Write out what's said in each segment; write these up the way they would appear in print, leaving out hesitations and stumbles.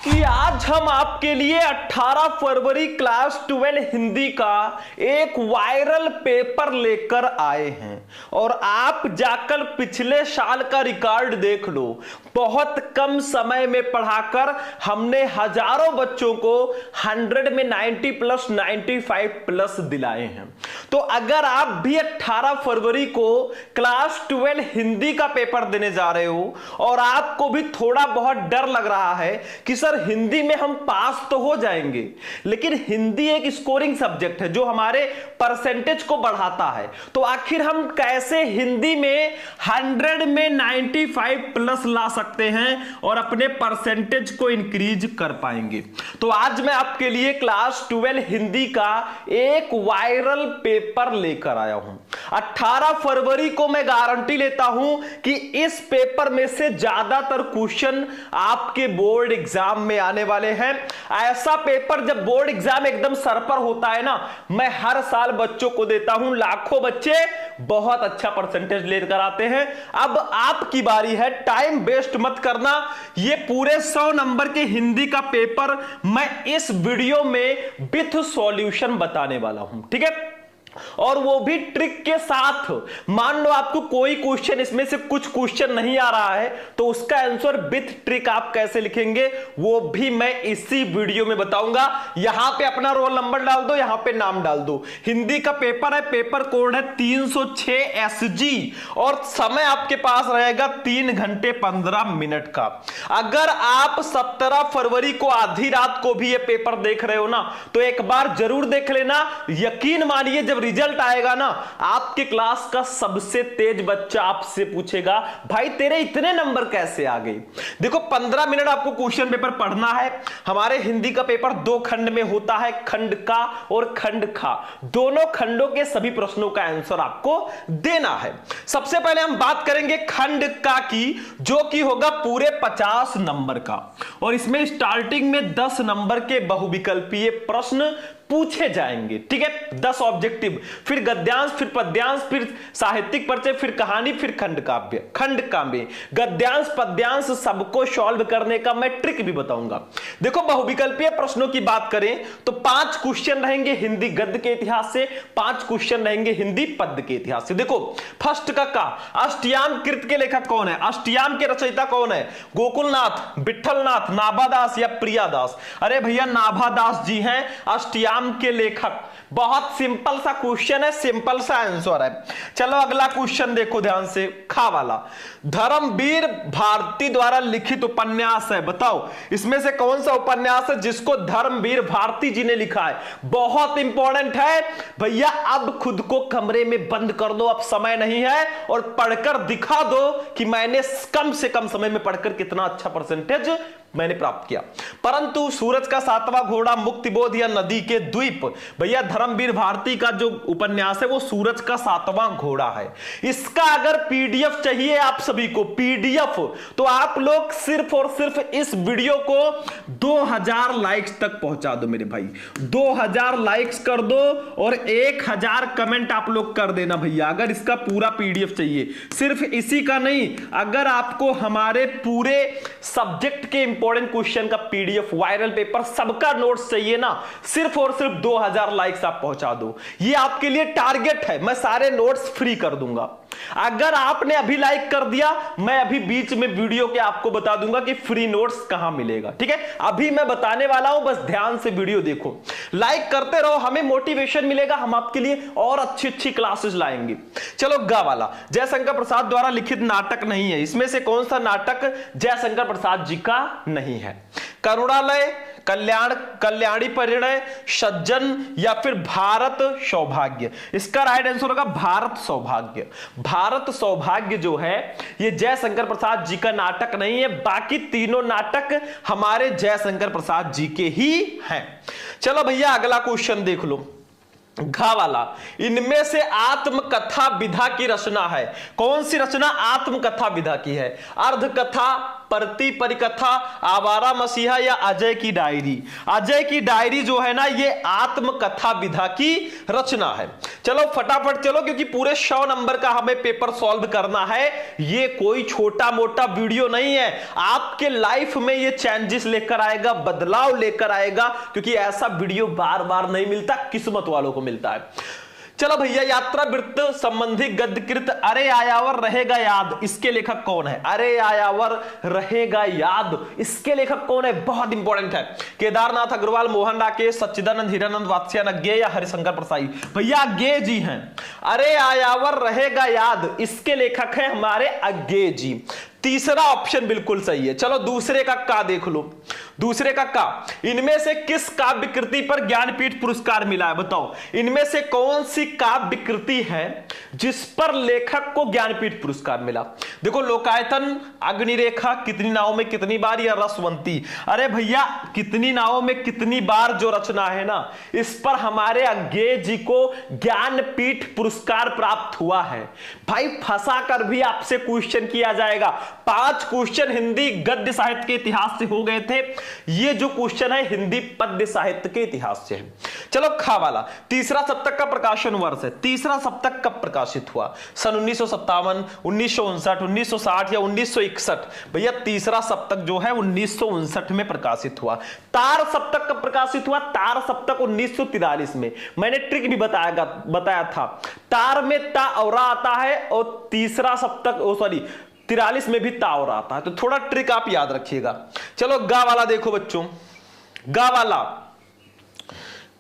कि आज हम आपके लिए 18 फरवरी क्लास 12 हिंदी का एक वायरल पेपर लेकर आए हैं और आप जाकर पिछले साल का रिकॉर्ड देख लो। बहुत कम समय में पढ़ाकर हमने हजारों बच्चों को 100 में 90 प्लस 95 प्लस दिलाए हैं। तो अगर आप भी 18 फरवरी को क्लास 12 हिंदी का पेपर देने जा रहे हो और आपको भी थोड़ा बहुत डर लग रहा है कि सर हिंदी में हम पास तो हो जाएंगे, लेकिन हिंदी एक स्कोरिंग सब्जेक्ट है जो हमारे परसेंटेज को बढ़ाता है, तो आखिर हम कैसे हिंदी में 100 में 95 प्लस ला सकते हैं और अपने परसेंटेज को इंक्रीज कर पाएंगे। तो आज मैं आपके लिए क्लास 12 हिंदी का एक वायरल पेपर लेकर आया हूं। 18 फरवरी को मैं गारंटी लेता हूं कि इस पेपर में से ज्यादातर क्वेश्चन आपके बोर्ड एग्जाम में आने वाले हैं। ऐसा पेपर जब बोर्ड एग्जाम एकदम सर पर होता है ना, मैं हर साल बच्चों को देता हूं, लाखों बच्चे बहुत अच्छा परसेंटेज लेकर आते हैं। अब आपकी बारी है, टाइम वेस्ट मत करना। ये पूरे 100 नंबर के हिंदी का पेपर मैं इस वीडियो में विथ सॉल्यूशन बताने वाला हूं, ठीक है, और वो भी ट्रिक के साथ। मान लो आपको कोई क्वेश्चन इसमें से कुछ क्वेश्चन नहीं आ रहा है तो उसका आंसर विथ ट्रिक आप कैसे लिखेंगे वो भी मैं इसी वीडियो में बताऊंगा। यहां पे अपना रोल नंबर डाल दो, यहां पे नाम डाल दो। हिंदी का पेपर है, पेपर कोड है 306 SG और समय आपके पास रहेगा 3 घंटे 15 मिनट का। अगर आप 17 फरवरी को आधी रात को भी ये पेपर देख रहे हो ना, तो एक बार जरूर देख लेना। यकीन मानिए जब रिजल्ट आएगा ना, आपके क्लास का सबसे तेज बच्चा आपसे पूछेगा भाई तेरे इतने नंबर कैसे आ गए। देखो 15 मिनट आपको क्वेश्चन पेपर पढ़ना है। हमारे हिंदी का पेपर 2 खंड में होता है, खंड का और खंड खा। दोनों खंडों के सभी प्रश्नों का आंसर आपको देना है। सबसे पहले हम बात करेंगे खंड का की, जो कि होगा पूरे 50 नंबर का, और इसमें स्टार्टिंग में 10 नंबर के बहुविकल्पीय प्रश्न पूछे जाएंगे, ठीक है, 10 ऑब्जेक्टिव, फिर गद्यांश, फिर पद्यांश, फिर साहित्यिक परिचय, फिर कहानी, फिर खंड काव्य। खंड का में गद्यांश पद्यांश सबको सॉल्व करने का मैं ट्रिक भी बताऊंगा। देखो बहुविकल्पीय प्रश्नों की बात करें तो 5 क्वेश्चन रहेंगे हिंदी गद्य के इतिहास से, 5 क्वेश्चन रहेंगे हिंदी पद्य के इतिहास से। देखो फर्स्ट का अष्टयाम कृत के लेखक कौन है, अष्टयाम के रचयिता कौन है, गोकुलनाथ, विठलनाथ, नाभादास या प्रियादास। अरे भैया नाभादास जी हैं अष्टयाम के लेखक। बहुत सिंपल सा क्वेश्चन है, सिंपल सा आंसर है। चलो अगला क्वेश्चन देखो ध्यान से, खा वाला। धर्मवीर भारती द्वारा लिखित उपन्यास है, बताओ इसमें से कौन सा उपन्यास है जिसको धर्मवीर भारती जी ने लिखा है। बहुत इंपॉर्टेंट है भैया। अब खुद को कमरे में बंद कर दो, अब समय नहीं है, और पढ़कर दिखा दो कि मैंने कम से कम समय में पढ़कर कितना अच्छा परसेंटेज मैंने प्राप्त किया। परंतु सूरज का 7वां घोड़ा, मुक्तिबोध या नदी के द्वीप, भैया धर्मवीर भारती का जो उपन्यास है वो सूरज का 7वां घोड़ा है। इसका अगर पीडीएफ चाहिए आप सभी को, पीडीएफ, तो आप लोग सिर्फ और सिर्फ इस वीडियो को 2000 लाइक्स तक पहुंचा दो मेरे भाई। 2000 लाइक्स कर दो और 1000 कमेंट आप लोग कर देना भैया, अगर इसका पूरा पीडीएफ चाहिए। सिर्फ इसी का नहीं, अगर आपको हमारे पूरे सब्जेक्ट के इंपॉर्टेंट क्वेश्चन का पीडीएफ, वायरल पेपर, सबका नोट्स चाहिए ना, सिर्फ और सिर्फ 2000 लाइक्स आप पहुंचा दो। ये आपके लिए टारगेट है, मैं सारे नोट्स फ्री कर दूंगा। अगर आपने अभी लाइक कर दिया, मैं अभी बीच में वीडियो के आपको बता दूंगा कि फ्री नोट्स कहां मिलेगा, ठीक है, अभी मैं बताने वाला हूं, बस ध्यान से वीडियो देखो, लाइक करते रहो, हमें मोटिवेशन मिलेगा, हम आपके लिए और अच्छी अच्छी क्लासेस लाएंगे। चलो गा वाला, जयशंकर प्रसाद द्वारा लिखित नाटक नहीं है, इसमें से कौन सा नाटक जयशंकर प्रसाद जी का नहीं है। करुणालय, कल्याणी परिणय, सज्जन या फिर भारत सौभाग्य। इसका राइट आंसर होगा भारत सौभाग्य। भारत सौभाग्य जो है ये जयशंकर प्रसाद जी का नाटक नहीं है, बाकी तीनों नाटक हमारे जयशंकर प्रसाद जी के ही हैं। चलो भैया अगला क्वेश्चन देख लो, घा वाला। इनमें से आत्मकथा विधा की रचना है, कौन सी रचना आत्मकथा विधा की है? अर्ध कथा, परती परिकथा, आवारा मसीहा या अजय की डायरी। अजय की डायरी जो है ना ये आत्मकथा विधा की रचना है। चलो फटाफट चलो, क्योंकि पूरे 100 नंबर का हमें पेपर सॉल्व करना है। ये कोई छोटा मोटा वीडियो नहीं है, आपके लाइफ में ये चेंजेस लेकर आएगा, बदलाव लेकर आएगा, क्योंकि ऐसा वीडियो बार बार नहीं मिलता, किस्मत वालों को मिलता है। चलो भैया, यात्रा वृत्त संबंधी गद्यकृत अरे आयावर रहेगा याद, इसके लेखक कौन है? अरे आयावर रहेगा याद, इसके लेखक कौन है? बहुत इंपॉर्टेंट है। केदारनाथ अग्रवाल, मोहन राकेश, सच्चिदानंद, हीरानंद वात्स्यायन गे या हरिशंकर प्रसाई? भैया गे जी हैं। अरे आयावर रहेगा याद, इसके लेखक है हमारे अज्ञे जी। तीसरा ऑप्शन बिल्कुल सही है। चलो दूसरे का का देख लो। दूसरे का का, इनमें से किस काव्य कृति पर ज्ञानपीठ पुरस्कार मिला है? बताओ, इनमें से कौन सी काव्य कृति है जिस पर लेखक को ज्ञानपीठ पुरस्कार मिला? देखो, लोकायतन, अग्निरेखा, कितनी नावों में कितनी बार, या रसवंती। अरे भैया, कितनी नावों में कितनी बार जो रचना है ना, इस पर हमारे अज्ञे जी को ज्ञानपीठ पुरस्कार प्राप्त हुआ है। भाई फंसा कर भी आपसे क्वेश्चन किया जाएगा। 5 क्वेश्चन हिंदी गद्य साहित्य के इतिहास से हो गए थे, ये जो क्वेश्चन है हिंदी पद्य साहित्य के इतिहास से है। चलो खा वाला, तीसरा सप्तक का प्रकाशन वर्ष है। तीसरा सप्तक कब प्रकाशित हुआ? सन 1957, 1959, 1960 या 1961? भैया तीसरा सप्तक जो है 1959 में प्रकाशित हुआ। तार सप्तक कब प्रकाशित हुआ? तार सप्तक 1943 में। मैंने ट्रिक भी बताया था, तार में ता और आता है, और तीसरा सप्तक 43 में भी तावर आता है, तो थोड़ा ट्रिक आप याद रखिएगा। चलो गा वाला देखो बच्चों, गा वाला,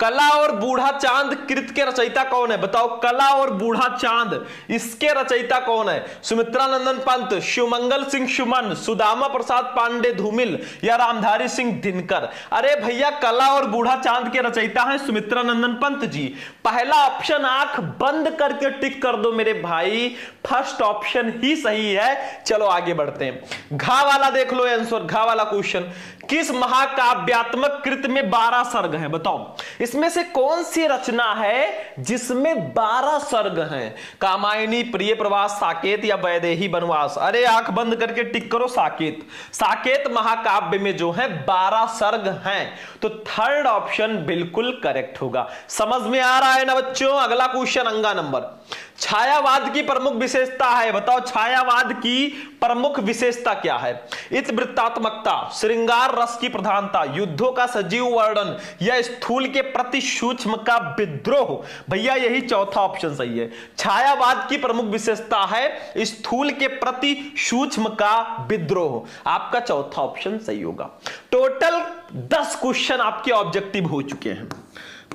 कला और बूढ़ा चांद कृत के रचयिता कौन है? बताओ, कला और बूढ़ा चांद, इसके रचयिता कौन है? सुमित्रा नंदन पंत, शिवमंगल सिंह सुमन, सुदामा प्रसाद पांडे धूमिल या रामधारी सिंह दिनकर? अरे भैया, कला और बूढ़ा चांद के रचयिता हैं सुमित्रा नंदन पंत जी। पहला ऑप्शन आंख बंद करके टिक कर दो मेरे भाई, फर्स्ट ऑप्शन ही सही है। चलो आगे बढ़ते हैं। घा वाला देख लो आंसर, घा वाला क्वेश्चन, किस महाकाव्यात्मक कृत में 12 सर्ग हैं? बताओ, इसमें से कौन सी रचना है जिसमें 12 सर्ग हैं? कामायनी, प्रिय प्रवास, साकेत या वैदेही वनवास? अरे आंख बंद करके टिक करो, साकेत। साकेत महाकाव्य में जो है 12 सर्ग हैं, तो थर्ड ऑप्शन बिल्कुल करेक्ट होगा। समझ में आ रहा है ना बच्चों? अगला क्वेश्चन, अंगा नंबर। छायावाद की प्रमुख विशेषता है? बताओ, छायावाद की प्रमुख विशेषता क्या है? इतिवृत्तात्मकता, श्रृंगार रस की प्रधानता, युद्धों का सजीव वर्णन या स्थूल के प्रति सूक्ष्म का विद्रोह? भैया यही चौथा ऑप्शन सही है। छायावाद की प्रमुख विशेषता है स्थूल के प्रति सूक्ष्म का विद्रोह। आपका चौथा ऑप्शन सही होगा। टोटल 10 क्वेश्चन आपके ऑब्जेक्टिव हो चुके हैं।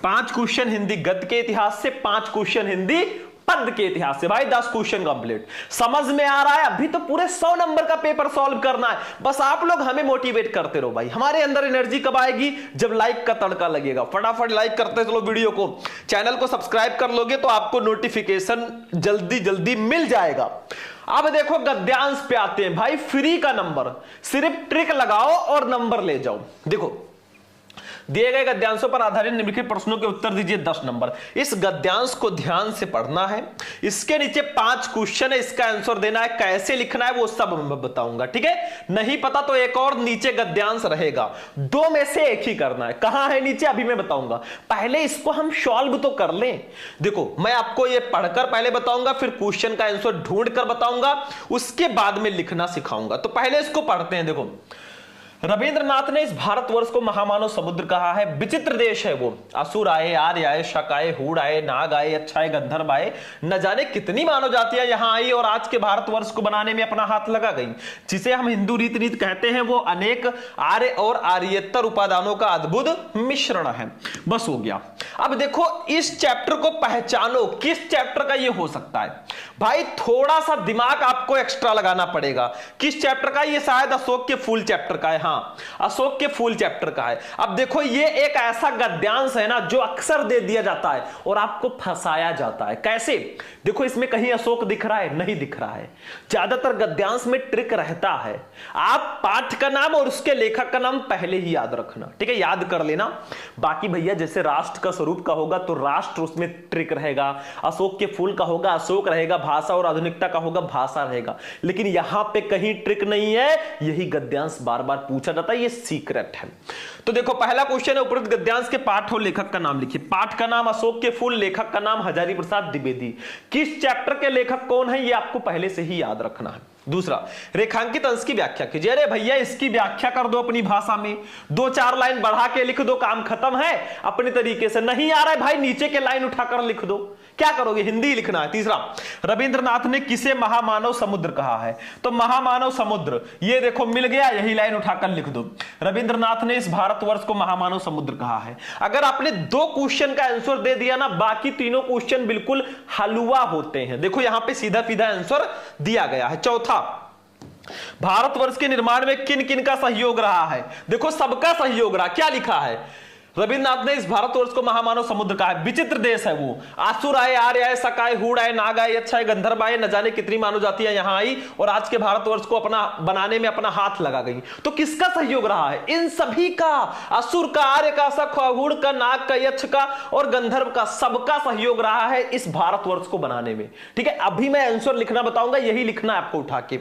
5 क्वेश्चन हिंदी गद्य के इतिहास से, 5 क्वेश्चन हिंदी पद के इतिहास से। भाई 10 क्वेश्चन कंप्लीट। समझ में आ रहा है? अभी तो पूरे 100 नंबर का पेपर सॉल्व करना है। बस आप लोग हमें मोटिवेट करते रहो भाई। हमारे अंदर एनर्जी कब आएगी? जब लाइक का तड़का लगेगा। फटाफट लाइक करते चलो वीडियो को। चैनल को सब्सक्राइब कर लोगे तो आपको नोटिफिकेशन जल्दी जल्दी मिल जाएगा। अब देखो गद्यांश पे आते हैं भाई। फ्री का नंबर, सिर्फ ट्रिक लगाओ और नंबर ले जाओ। देखो, दिए गए गद्यांशों पर आधारित निम्नलिखित प्रश्नों के उत्तर दीजिए 10 नंबर। इस गद्यांश को ध्यान से पढ़ना है। इसके नीचे 5 क्वेश्चन है, इसका आंसर देना है। कैसे लिखना है वो सब मैं बताऊंगा, ठीक है? नहीं पता तो एक और नीचे गद्यांश रहेगा, 2 में से एक ही करना है। कहां है नीचे अभी मैं बताऊंगा, पहले इसको हम सॉल्व तो कर लें। देखो, मैं आपको ये पढ़कर पहले बताऊंगा, फिर क्वेश्चन का आंसर ढूंढ कर बताऊंगा, उसके बाद में लिखना सिखाऊंगा। तो पहले इसको पढ़ते हैं। देखो, रविंद्रनाथ ने इस भारतवर्ष को महामानव समुद्र कहा है। विचित्र देश है वो, असुर आए, आर्य आए, शक आए, हूड़ आए, नाग आए, अच्छाए, गंधर्व आए, न जाने कितनी मानव जातियां यहां आई और आज के भारतवर्ष को बनाने में अपना हाथ लगा गई। जिसे हम हिंदू रीति रीत कहते हैं वो अनेक आर्य और आर्येतर उपादानों का अद्भुत मिश्रण है। बस हो गया। अब देखो, इस चैप्टर को पहचानो, किस चैप्टर का ये हो सकता है। भाई थोड़ा सा दिमाग आपको एक्स्ट्रा लगाना पड़ेगा। किस चैप्टर का? ये शायद अशोक के फूल चैप्टर का है। हाँ, अशोक के फूल चैप्टर का है। अब देखो ये एक ऐसा गद्यांश है ना जो अक्सर दे दिया जाता है और आपको फंसाया जाता है। कैसे? देखो इसमें कहीं अशोक दिख रहा है? नहीं दिख रहा है। ज्यादातर गद्यांश में ट्रिक रहता है। आप पाठ का नाम और उसके लेखक का नाम पहले ही याद रखना, ठीक है, याद कर लेना। बाकी भैया जैसे राष्ट्र का स्वरूप का होगा तो राष्ट्र उसमें ट्रिक रहेगा, अशोक के फूल का होगा अशोक रहेगा, भाषा और आधुनिकता का होगा भाषा रहेगा। लेकिन यहां पे कहीं ट्रिक नहीं है, यही गद्यांश बार बार पूछा जाता है, ये सीक्रेट है। तो देखो पहला क्वेश्चन है, उपरोक्त गद्यांश के पाठ और लेखक का नाम लिखिए। पाठ का नाम अशोक के फूल, लेखक का नाम हजारी प्रसाद द्विवेदी। किस चैप्टर के लेखक कौन है ये आपको पहले से ही याद रखना है। दूसरा, रेखांकित अंश की व्याख्या कीजिए। अरे भैया इसकी व्याख्या कर दो अपनी भाषा में, 2-4 लाइन बढ़ा के लिख दो, काम खत्म है। अपने तरीके से नहीं आ रहा है भाई, नीचे के लाइन उठाकर लिख दो। क्या करोगे? हिंदी लिखना है। तीसरा, रविंद्रनाथ ने किसे महामानव समुद्र कहा है? तो महामानव समुद्र ये देखो मिल गया, यही लाइन उठाकर लिख दो। रविंद्रनाथ ने इस भारतवर्ष को महामानव समुद्र कहा है। अगर आपने 2 क्वेश्चन का आंसर दे दिया ना, बाकी तीनों क्वेश्चन बिल्कुल हलवा होते हैं। देखो यहां पे सीधा सीधा आंसर दिया गया है। चौथा, भारतवर्ष के निर्माण में किन किन का सहयोग रहा है? देखो सबका सहयोग रहा। क्या लिखा है? रविन्द्रनाथ ने इस भारतवर्ष को महामानव समुद्र कहा है। विचित्र देश है वो, आसुर आए, आर्य आए, शक आए, हूण आए, नाग आए, यक्ष आए, गंधर्व आए, न जाने कितनी मानव जातियां यहां आई और आज के भारतवर्ष को अपना बनाने में अपना हाथ लगा गई। तो किसका सहयोग रहा है? इन सभी का, असुर का, आर्य का, शक, हूण का, नाग का, यक्ष का और गंधर्व का, सबका सहयोग रहा है इस भारतवर्ष को बनाने में। ठीक है, अभी मैं आंसर लिखना बताऊंगा, यही लिखना है आपको उठा के।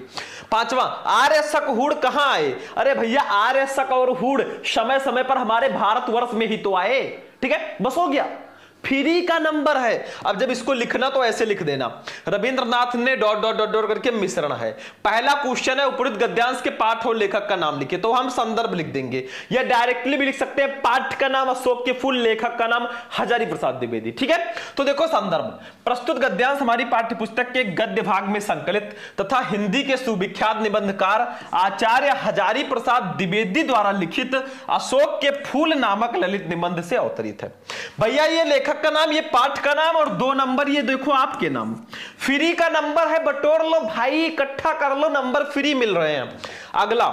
पांचवा, आर्य, शक, हूण कहां आए? अरे भैया आर्य, शक और हूण समय समय पर हमारे भारतवर्ष में ही तो आए। ठीक है, बस हो गया, फ्री का नंबर है। अब जब इसको लिखना तो ऐसे लिख देना, रविंद्रनाथ ने ... करके मिश्रण है। पहला क्वेश्चन है उपरोक्त गद्यांश के पाठ और लेखक का नाम लिखिए, तो हम संदर्भ लिख देंगे या डायरेक्टली भी लिख सकते हैं। पाठ का नाम अशोक के फूल, लेखक का नाम हजारी प्रसाद द्विवेदी। ठीक है, तो देखो संदर्भ, प्रस्तुत गद्यांश हमारी पाठ्यपुस्तक के गद्य भाग में संकलित तथा हिंदी के सुविख्यात निबंधकार आचार्य हजारी प्रसाद द्विवेदी द्वारा लिखित अशोक के फूल नामक ललित निबंध से अवतरित है। भैया ये लेखक का नाम, ये पाठ का नाम और 2 नंबर ये देखो आपके नाम। फ्री का नंबर है, बटोर लो भाई, इकट्ठा कर लो, नंबर फ्री मिल रहे हैं। अगला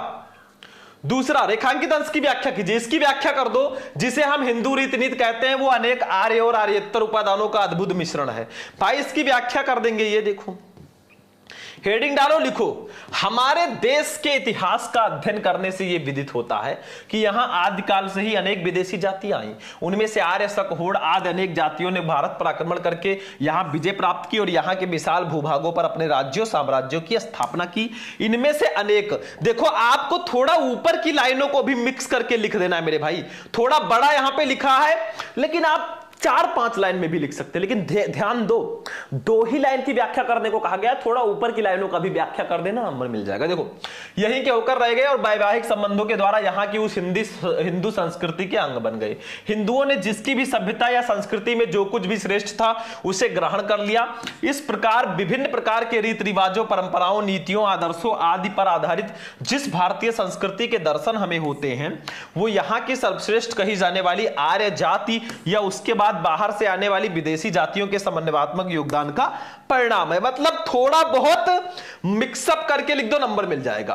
दूसरा, रेखांकित अंश की व्याख्या कीजिए। इसकी व्याख्या कर दो। जिसे हम हिंदू रीतिनीति कहते हैं वो अनेक आर्य और आर्येतर उपादानों का अद्भुत मिश्रण है। भाई इसकी व्याख्या कर देंगे। ये देखो हेडिंग डालो, लिखो, हमारे देश के इतिहास का अध्ययन करने से यह विदित होता है कि यहां आदिकाल से ही अनेक विदेशी जातियां आई। उनमें से आर्य, शक, हूण आदि अनेक जातियों ने भारत पर आक्रमण करके यहां विजय प्राप्त की और यहां के विशाल भूभागों पर अपने राज्यों साम्राज्यों की स्थापना की। इनमें से अनेक, देखो आपको थोड़ा ऊपर की लाइनों को भी मिक्स करके लिख देना है मेरे भाई। थोड़ा बड़ा यहां पे लिखा है, लेकिन आप 4-5 लाइन में भी लिख सकते हैं, लेकिन ध्यान दो, 2 ही लाइन की व्याख्या करने को कहा गया, थोड़ा ऊपर की लाइनों का भी व्याख्या कर देना, नंबर मिल जाएगा। देखो यहीं के होकर रह गए और वैवाहिक संबंधों के द्वारा यहां की उस हिंदू संस्कृति के अंग बन गए। हिंदुओं ने जिसकी भी सभ्यता या संस्कृति में जो कुछ भी श्रेष्ठ था उसे ग्रहण कर लिया। इस प्रकार विभिन्न प्रकार के रीति रिवाजों, परंपराओं, नीतियों, आदर्शों आदि पर आधारित जिस भारतीय संस्कृति के दर्शन हमें होते हैं वो यहाँ की सर्वश्रेष्ठ कही जाने वाली आर्य जाति या उसके बाद बाहर से आने वाली विदेशी जातियों के समन्वयात्मक योगदान का परिणाम है। मतलब थोड़ा बहुत मिक्सअप करके लिख दो, नंबर मिल जाएगा।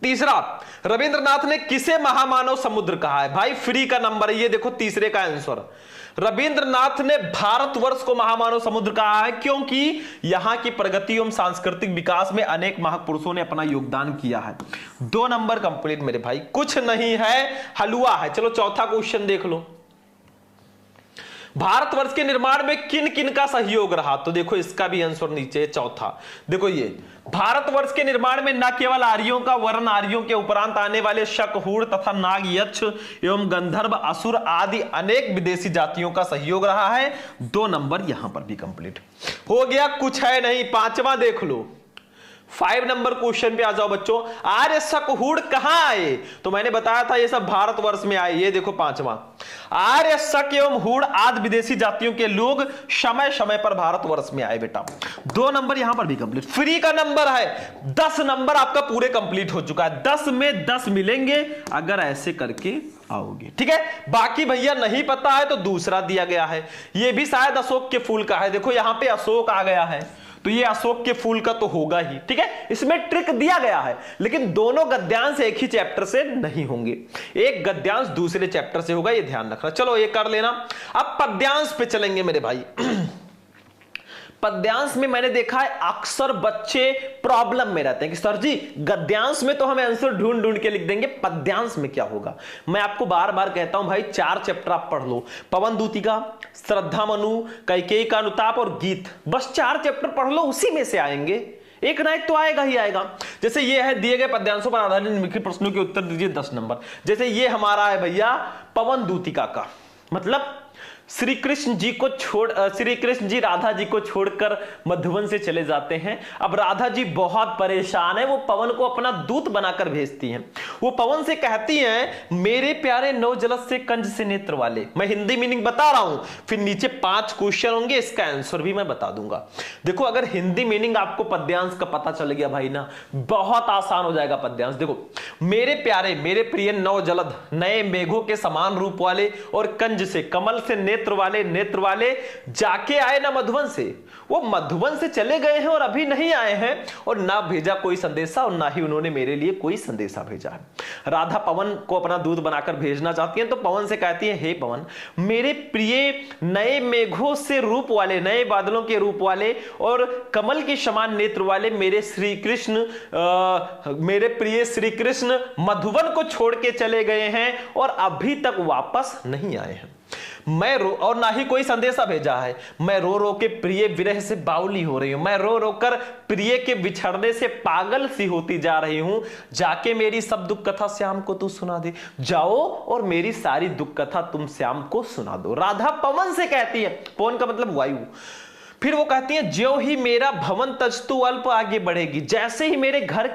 तीसरा, रविंद्रनाथ ने किसे महामानव समुद्र कहा है? भाई फ्री का नंबर है, ये देखो तीसरे का आंसर। रविंद्रनाथ ने भारतवर्ष को महामानव समुद्र कहा है क्योंकि यहां की प्रगति एवं सांस्कृतिक विकास में अनेक महापुरुषों ने अपना योगदान किया है। 2 नंबर कंप्लीट मेरे भाई, कुछ नहीं है, हलवा है। चलो चौथा क्वेश्चन देख लो, भारतवर्ष के निर्माण में किन किन का सहयोग रहा? तो देखो इसका भी आंसर नीचे है। चौथा देखो, ये भारतवर्ष के निर्माण में न केवल आर्यों का वर्ण आर्यों के उपरांत आने वाले शक, हूण तथा नाग, यक्ष एवं गंधर्व, असुर आदि अनेक विदेशी जातियों का सहयोग रहा है। 2 नंबर यहां पर भी कंप्लीट हो गया, कुछ है नहीं। 5वां देख लो, 5 नंबर क्वेश्चन पे आ जाओ बच्चों। आर्य, शक, हूण कहां आए? तो मैंने बताया था ये सब भारतवर्ष में आए। ये देखो 5वां, आर्य, शक एवं हूण आदि विदेशी जातियों के लोग समय समय पर भारतवर्ष में आए बेटा। 2 नंबर यहां पर भी कंप्लीट। फ्री का नंबर है, 10 नंबर आपका पूरे कंप्लीट हो चुका है। 10 में 10 मिलेंगे अगर ऐसे करके आओगे। ठीक है, बाकी भैया नहीं पता है तो दूसरा दिया गया है, ये भी शायद अशोक के फूल का है। देखो यहां पे अशोक आ गया है तो ये अशोक के फूल का तो होगा ही, ठीक है, इसमें ट्रिक दिया गया है, लेकिन दोनों गद्यांश एक ही चैप्टर से नहीं होंगे, एक गद्यांश दूसरे चैप्टर से होगा, ये ध्यान रखना। चलो ये कर लेना। अब पद्यांश पे चलेंगे मेरे भाई। पद्यांश में मैंने देखा है अक्सर बच्चे प्रॉब्लम में रहते हैं कि सर जी गद्यांश में तो हमें आंसर ढूंढ ढूंढ के लिख देंगे, पद्यांश में क्या होगा। मैं आपको बार बार कहता हूं भाई 4 चैप्टर आप पढ़ लो, पवन दूतिका, श्रद्धा मनु, कैकेयी का अनुताप और गीत, बस 4 चैप्टर पढ़ लो, उसी में से आएंगे, एक ना एक तो आएगा ही आएगा। जैसे ये है दिए गए पद्यांशों पर आधारित निम्नलिखित प्रश्नों के उत्तर दीजिए 10 नंबर। जैसे ये हमारा है भैया पवन दूतिका का, मतलब श्री कृष्ण जी राधा जी को छोड़कर मधुवन से चले जाते हैं। अब राधा जी बहुत परेशान है, वो पवन को अपना दूत बनाकर भेजती हैं। वो पवन से कहती हैं मेरे प्यारे नौ जलद से कंज से नेत्र वाले। मैं हिंदी मीनिंग बता रहा हूं, फिर नीचे 5 क्वेश्चन होंगे, इसका आंसर भी मैं बता दूंगा। देखो अगर हिंदी मीनिंग आपको पद्यांश का पता चल गया भाई ना, बहुत आसान हो जाएगा पद्यांश। देखो मेरे प्यारे मेरे प्रिय नौ जलद, नए मेघों के समान रूप वाले, और कंज से कमल से नेत्र वाले जाके आए ना मधुवन से। वो मधुवन से चले गए हैं और अभी नहीं आए हैं, और ना भेजा कोई संदेशा, और ना ही उन्होंने मेरे लिए कोई संदेशा भेजा है। राधा पवन को अपना दूत बनाकर भेजना चाहती हैं, तो पवन से कहती है हे पवन, मेरे प्रिय नए मेघों से रूप वाले, नए बादलों के रूप वाले और कमल के समान नेत्र वाले मेरे श्री कृष्ण, मेरे प्रिय श्री कृष्ण मधुवन को छोड़ के चले गए हैं और अभी तक वापस नहीं आए हैं। मैं रो, और ना ही कोई संदेशा भेजा है। मैं रो रो के प्रिय विरह से बाउली हो रही हूं, मैं रो रो कर प्रिय के बिछड़ने से पागल सी होती जा रही हूं। जाके मेरी सब दुख कथा श्याम को तू सुना दे, जाओ और मेरी सारी दुख कथा तुम श्याम को सुना दो। राधा पवन से कहती है, पवन का मतलब वायु। फिर वो कहती है ज्यों ही मेरा भवन तजतु अल्प आगे बढ़ेगी, जैसे ही मेरे घर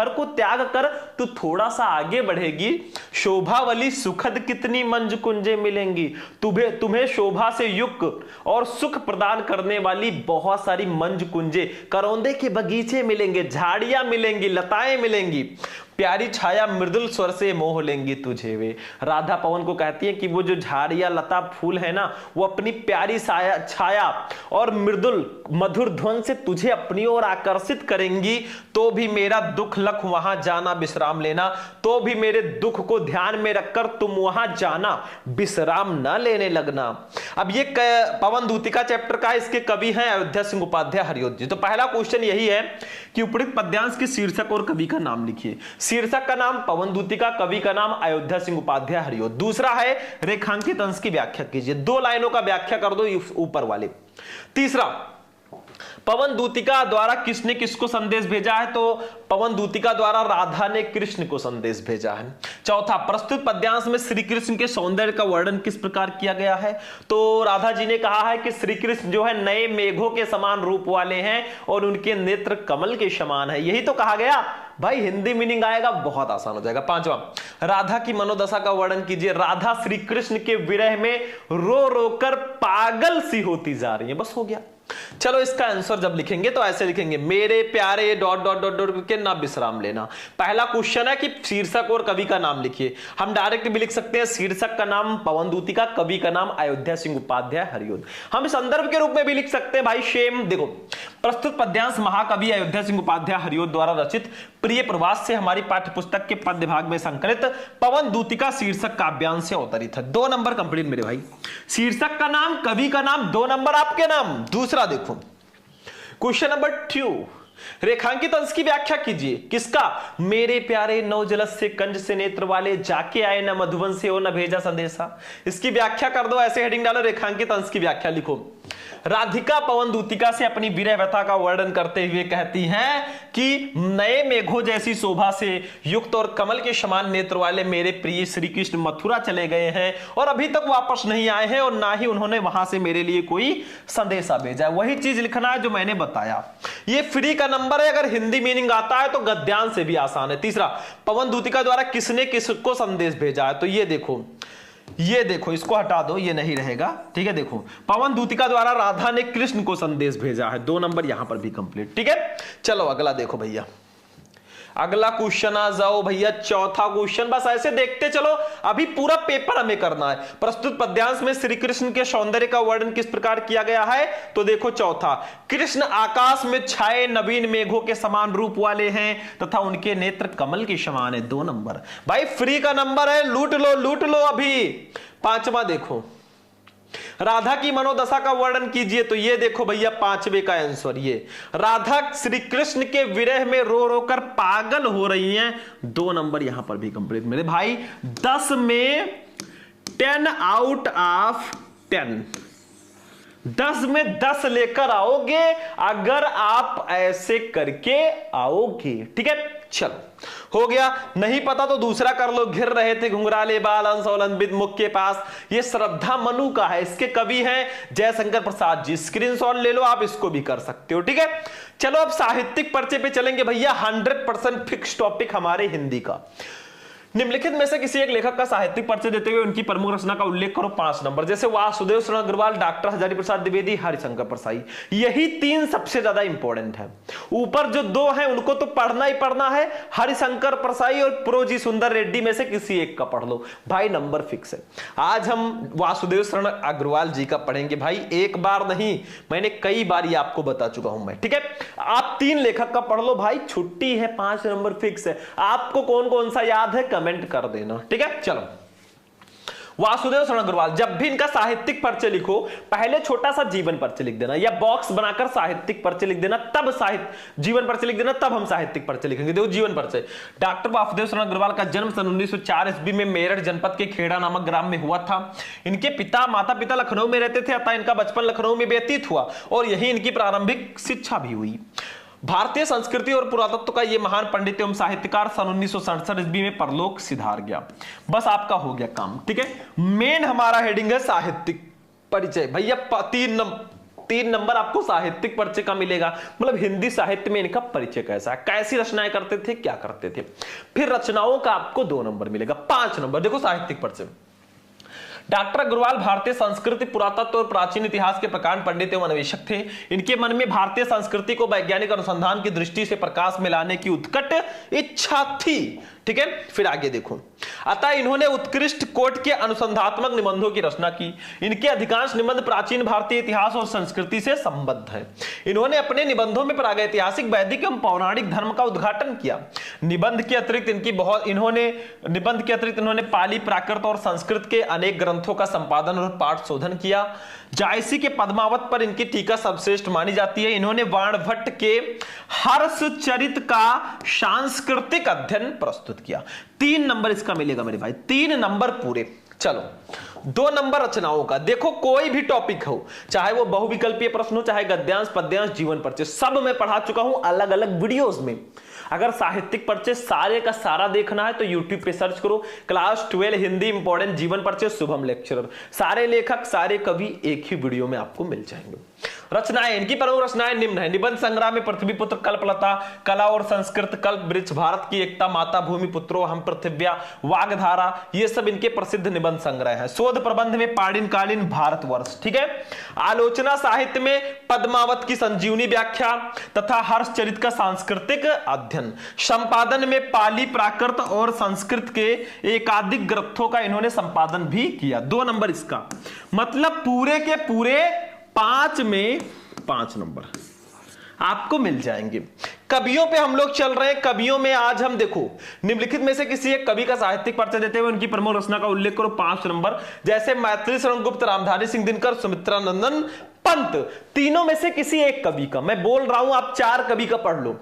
को त्याग कर तू थोड़ा सा आगे बढ़ेगी, शोभावली सुखद कितनी मंज कुंजे मिलेंगी, तुम्हें शोभा से युक्त और सुख प्रदान करने वाली बहुत सारी मंज कुंजे, करौंदे के बगीचे मिलेंगे, झाड़ियां मिलेंगी, लताएं मिलेंगी, प्यारी छाया मृदुल स्वर से मोह लेंगी तुझे वे। राधा पवन को कहती है कि वो जो झाड़ियां लता फूल है ना, वो अपनी प्यारी छाया और मृदुल मधुर ध्वन से तुझे अपनी ओर आकर्षित करेंगी, तो भी मेरा दुख लख वहां जाना विश्राम लेना, तो भी मेरे दुख को ध्यान में रखकर तुम वहां जाना विश्राम न लेने लगना। अब ये पवन दूतिका चैप्टर का, इसके कवि हैं अयोध्या सिंह उपाध्याय हरिओद जी। तो पहला क्वेश्चन यही है कि उपरोक्त पद्यांश के शीर्षक और कवि का नाम लिखिए। शीर्षक का नाम पवन दूतिका, कवि का नाम अयोध्या सिंह उपाध्याय हरिओद। दूसरा है रेखांकित अंश की व्याख्या कीजिए, 2 लाइनों का व्याख्या कर दो ऊपर वाले। तीसरा, पवन दूतिका द्वारा किसने किसको संदेश भेजा है, तो पवन दूतिका द्वारा राधा ने कृष्ण को संदेश भेजा है। चौथा, प्रस्तुत पद्यांश में श्री कृष्ण के सौंदर्य का वर्णन किस प्रकार किया गया है, तो राधा जी ने कहा है कि श्री कृष्ण जो है नए मेघों के समान रूप वाले हैं और उनके नेत्र कमल के समान है। यही तो कहा गया भाई, हिंदी मीनिंग आएगा, बहुत आसान हो जाएगा। पांचवा, राधा की मनोदशा का वर्णन कीजिए। राधा श्री कृष्ण के विरह में रो रो कर पागल सी होती जा रही है। बस हो गया। चलो इसका आंसर जब लिखेंगे तो ऐसे लिखेंगे, मेरे प्यारे डॉट डॉट डॉट डॉट करके ना विश्राम लेना। पहला क्वेश्चन है कि शीर्षक और कवि का नाम लिखिए। हम डायरेक्ट भी लिख सकते हैं, शीर्षक का नाम पवन दूतिका, कवि का नाम अयोध्या सिंह उपाध्याय हरिओद। हम संदर्भ के रूप में भी लिख सकते हैं भाई, शेम। देखो, प्रस्तुत पद्यांश महाकवि अयोध्या सिंह उपाध्याय हरिओद द्वारा रचित प्रिय प्रवास से हमारी पाठ्य पुस्तक के पद्य भाग में संकलित पवन दूतिका शीर्षक काव्यांश से अवतरित है। 2 नंबर कंप्लीट मेरे भाई। शीर्षक का नाम, कवि का नाम, 2 नंबर आपके नाम। दूसरा देखो, क्वेश्चन नंबर 2, रेखांकित अंश की व्याख्या कीजिए। किसका, मेरे प्यारे नौ जलद से कंज से नेत्र वाले, जाके आए न मधुवन से और न भेजा संदेशा। इसकी व्याख्या कर दो, ऐसे हेडिंग डालो, रेखांकित अंश की व्याख्या लिखो। राधिका पवन दूतिका से अपनी विरह व्यथा का वर्णन करते हुए कहती हैं कि नए मेघों जैसी शोभा से युक्त और कमल के समान नेत्र वाले मेरे प्रिय श्री कृष्ण मथुरा चले गए हैं और अभी तक वापस नहीं आए हैं, और ना ही उन्होंने वहां से मेरे लिए कोई संदेशा भेजा। वही चीज लिखना है जो मैंने बताया। ये फ्री का नंबर है, अगर हिंदी मीनिंग आता है तो गद्यांश से भी आसान है। तीसरा, पवन दूतिका द्वारा किसने किसको संदेश भेजा है, तो ये देखो, इसको हटा दो, ये नहीं रहेगा, ठीक है। देखो, पवन दूतिका द्वारा राधा ने कृष्ण को संदेश भेजा है। 2 नंबर यहां पर भी कंप्लीट, ठीक है। चलो अगला देखो भैया, अगला क्वेश्चन आ जाओ भैया, चौथा क्वेश्चन। बस ऐसे देखते चलो, अभी पूरा पेपर हमें करना है। प्रस्तुत पद्यांश में श्री कृष्ण के सौंदर्य का वर्णन किस प्रकार किया गया है? तो देखो चौथा, कृष्ण आकाश में छाए नवीन मेघों के समान रूप वाले हैं तथा उनके नेत्र कमल के समान है। 2 नंबर भाई फ्री का नंबर है, लूट लो लूट लो अभी। पांचवा देखो, राधा की मनोदशा का वर्णन कीजिए। तो ये देखो भैया पांचवे का आंसर, ये राधा श्री कृष्ण के विरह में रो रो कर पागल हो रही हैं। 2 नंबर यहां पर भी कंप्लीट मेरे भाई। 10 में 10 आउट ऑफ 10, 10 में 10 लेकर आओगे अगर आप ऐसे करके आओगे। ठीक है, चलो हो गया। नहीं पता तो दूसरा कर लो। घिर रहे थे घुंघराले बाल अंसौलंबित मुख के पास, ये श्रद्धा मनु का है, इसके कवि हैं जयशंकर प्रसाद जी। स्क्रीनशॉट ले लो, आप इसको भी कर सकते हो। ठीक है, चलो अब साहित्यिक पर्चे पे चलेंगे भैया। 100% फिक्स टॉपिक हमारे हिंदी का। निम्नलिखित में से किसी एक लेखक का साहित्यिक परिचय देते हुए उनकी प्रमुख रचना का उल्लेख करो। 5 नंबर, जैसे वासुदेव शरण अग्रवाल, डॉक्टर हजारी प्रसाद द्विवेदी, हरिशंकर परसाई। यही 3 सबसे ज्यादा इंपॉर्टेंट है। ऊपर जो 2 हैं उनको तो पढ़ना ही पढ़ना है, हरिशंकर परसाई और प्रोजी सुंदर रेड्डी में से किसी एक का पढ़ लो भाई, नंबर फिक्स है। आज हम वासुदेव शरण अग्रवाल जी का पढ़ेंगे भाई, एक बार नहीं, मैंने कई बार ये आपको बता चुका हूं मैं। ठीक है, आप 3 लेखक का पढ़ लो भाई, छुट्टी है, 5 नंबर फिक्स है। आपको कौन कौन सा याद है कमेंट कर देना। ठीक है, चलो वासुदेव शरण अग्रवाल, जब भी इनका साहित्यिक परिचय लिखो पहले छोटा सा जीवन परिचय लिख देना, या बॉक्स बनाकर साहित्यिक परिचय लिख देना, तब साहित्य जीवन परिचय लिख देना, तब हम साहित्यिक परिचय लिखेंगे। देखो जीवन परिचय, डॉक्टर वासुदेव शरण अग्रवाल का जन्म सन 1904 ईस्वी में मेरठ जनपद के खेड़ा नामक ग्राम में हुआ था। इनके माता पिता लखनऊ में रहते थे, अतः इनका बचपन लखनऊ में व्यतीत हुआ और यही इनकी प्रारंभिक शिक्षा भी हुई। भारतीय संस्कृति और पुरातत्व का यह महान पंडित एवं साहित्यकार सन 1967 ईस्वी में परलोक सिधार गया। बस आपका हो गया काम। ठीक है, मेन हमारा हेडिंग है साहित्यिक परिचय भैया। 3 नंबर आपको साहित्यिक परिचय का मिलेगा, मतलब हिंदी साहित्य में इनका परिचय कैसा है, कैसी रचनाएं करते थे, क्या करते थे। फिर रचनाओं का आपको 2 नंबर मिलेगा। 5 नंबर देखो साहित्यिक परिचय। डॉक्टर अग्रवाल भारतीय संस्कृति, पुरातत्व और प्राचीन इतिहास के प्रकांड पंडित एवं अन्वेषक थे। इनके मन में भारतीय संस्कृति को वैज्ञानिक अनुसंधान की दृष्टि से प्रकाश में लाने की उत्कट इच्छा थी। ठीक है, फिर आगे देखो। अतः इन्होंने उत्कृष्ट कोटि के अनुसंधात्मक निबंधों की रचना की। इनके अधिकांश निबंध प्राचीन भारतीय इतिहास और संस्कृति से संबद्ध हैं। इन्होंने अपने निबंधों में प्रागैतिहासिक, वैदिक एवं पौराणिक धर्म का उद्घाटन किया। निबंध के अतिरिक्त इन्होंने पाली, प्राकृत और संस्कृत के अनेक ग्रंथों का संपादन और पाठ शोधन किया। जायसी के पद्मावत पर इनकी टीका सर्वश्रेष्ठ मानी जाती है। इन्होंने वाणभट्ट के हर्षचरित का सांस्कृतिक अध्ययन प्रस्तुत किया। 3 नंबर इसका मिलेगा मेरे भाई, 3 नंबर पूरे। चलो 2 नंबर रचनाओं का। देखो कोई भी टॉपिक हो, चाहे वो बहुविकल्पीय प्रश्न हो, चाहे गद्यांश, पद्यांश, जीवन परिचय, सब मैं पढ़ा चुका हूं अलग अलग वीडियोस में। अगर साहित्यिक परिचय सारे का सारा देखना है तो YouTube पे सर्च करो क्लास 12 हिंदी इंपॉर्टेंट जीवन परिचय शुभम लेक्चरर। सारे लेखक, सारे कवि एक ही वीडियो में आपको मिल जाएंगे। रचनाएं, इनकी प्रमुख रचनाएं निम्न है। निबंध संग्रह में पृथ्वीपुत्र, कल्पलता, कला और संस्कृत, कल्प वृक्ष, भारत की एकता, माता भूमि पुत्रो हम पृथिव्या, वागधारा, ये सब इनके प्रसिद्ध निबंध संग्रह है। शोध प्रबंध में पाणिनकालीन भारतवर्ष। ठीक है, आलोचना साहित्य में पद्मावत की संजीवनी व्याख्या तथा हर्षचरित का सांस्कृतिक अध्ययन। संपादन में पाली, प्राकृत और संस्कृत के एकाधिक ग्रंथों का इन्होंने संपादन भी किया। 2 नंबर इसका, मतलब पूरे के पूरे 5 में 5 नंबर आपको मिल जाएंगे। कवियों पे हम लोग चल रहे हैं। कवियों में आज हम देखो निम्नलिखित में से किसी एक कवि का साहित्यिक परिचय देते हुए उनकी प्रमुख रचना का उल्लेख करो। 5 नंबर, जैसे मैथिली शरण गुप्त, रामधारी सिंह दिनकर, सुमित्रा नंदन पंत। तीनों में से किसी एक कवि का, मैं बोल रहा हूं आप 4 कवि का पढ़ लो।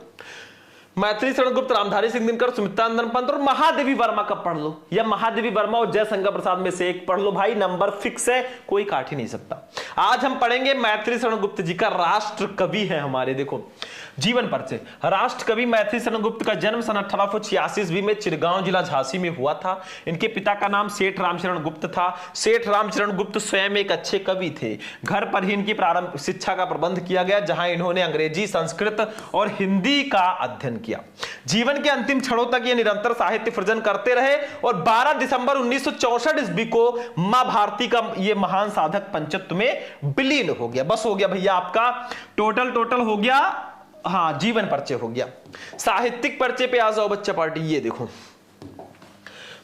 मैथिली शरण गुप्त, रामधारी सिंह दिनकर, सुमित्रा नंदन पंत और महादेवी वर्मा का पढ़ लो, या महादेवी वर्मा और जयशंकर प्रसाद में से एक पढ़ लो भाई, नंबर फिक्स है, कोई काट ही नहीं सकता। आज हम पढ़ेंगे मैथिली शरण गुप्त जी का, राष्ट्र कवि है हमारे। देखो जीवन परिचय। राष्ट्र कवि मैथिली शरण गुप्त का जन्म सन 1886 ईस्वी में चिरगांव जिला झांसी में हुआ था। इनके पिता का नाम सेठ रामचरण गुप्त था। सेठ रामचरण गुप्त स्वयं एक अच्छे कवि थे। घर पर ही इनकी प्रारंभिक शिक्षा का प्रबंध किया गया, जहां इन्होंने अंग्रेजी, संस्कृत और हिंदी का अध्ययन किया। जीवन के अंतिम क्षणों तक ये निरंतर साहित्य सृजन करते रहे और 12 दिसंबर 1964 ईस्वी को मां भारती का ये महान साधक पंचत्व में विलीन हो गया। बस हो गया भैया आपका टोटल हो गया हाँ जीवन परिचय हो गया। साहित्यिक परिचय पे आ जाओ बच्चा पार्टी। ये देखो,